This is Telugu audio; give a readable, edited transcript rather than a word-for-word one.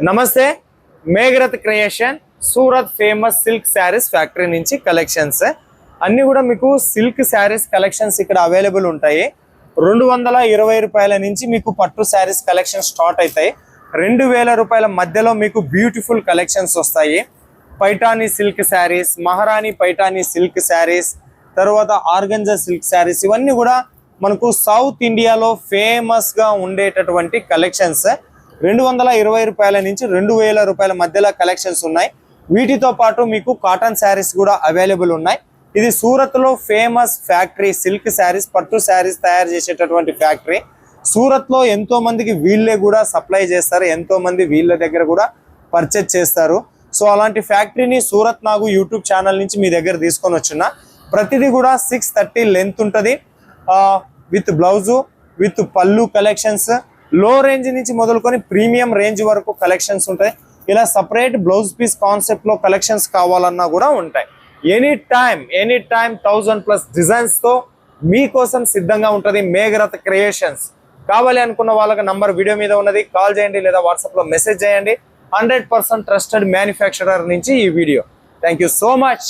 నమస్తే, Megharath Creation Surat famous silk sarees factory నుంచి కలెక్షన్స్ అన్ని కూడా మీకు సిల్క్ శారీస్ కలెక్షన్స్ ఇక్కడ అవైలబుల్ ఉంటాయి. 220 రూపాయల నుంచి మీకు పట్టు శారీస్ కలెక్షన్ స్టార్ట్ అవుతాయి. 2000 రూపాయల మధ్యలో మీకు బ్యూటిఫుల్ కలెక్షన్స్ వస్తాయి. పైఠానీ సిల్క్ శారీస్, మహారాణి పైఠానీ సిల్క్ శారీస్, తర్వాత ఆర్గంజా సిల్క్ శారీస్, ఇవన్నీ కూడా మనకు సౌత్ ఇండియాలో ఫేమస్ గా ఉండేటటువంటి కలెక్షన్స్. 220 రూపాయల నుంచి 2000 రూపాయల మధ్యలో కలెక్షన్స్ ఉన్నాయి. వీటితో పాటు మీకు కాటన్ శారీస్ కూడా అవైలబుల్ ఉన్నాయి. ఇది సూరత్ లో ఫేమస్ ఫ్యాక్టరీ, సిల్క్ శారీస్, పట్టు శారీస్ తయారు చేసేటటువంటి ఫ్యాక్టరీ. సూరత్ లో ఎంతో మందికి వీళ్ళే కూడా సప్లై చేస్తారు, ఎంతో మంది వీళ్ళ దగ్గర కూడా పర్చేజ్ చేస్తారు. సో అలాంటి ఫ్యాక్టరీని సూరత్ నాగు యూట్యూబ్ ఛానల్ నుంచి మీ దగ్గర తీసుకొని వచ్చున్నా. ప్రతిదీ కూడా 630 లెంత్ ఉంటుంది, విత్ బ్లౌజు, విత్ పళ్ళు కలెక్షన్స్. లో రేంజ్ నుంచి మొదలుకొని ప్రీమియం రేంజ్ వరకు కలెక్షన్స్ ఉంటాయి. ఇలా సపరేట్ బ్లౌజ్ పీస్ కాన్సెప్ట్ లో కలెక్షన్స్ కావాలన్నా కూడా ఉంటాయి. ఎనీ టైం 1000+ డిజైన్స్ తో మీకోసం సిద్ధంగా ఉంటుంది మేఘరత్ క్రియేషన్స్. కావాలి అనుకున్న వాళ్ళకి నంబర్ వీడియో మీద ఉన్నది, కాల్ చేయండి లేదా వాట్సాప్ లో మెసేజ్ చేయండి. 100% ట్రస్టెడ్ మ్యానుఫ్యాక్చరర్ నుంచి ఈ video. Thank you so much.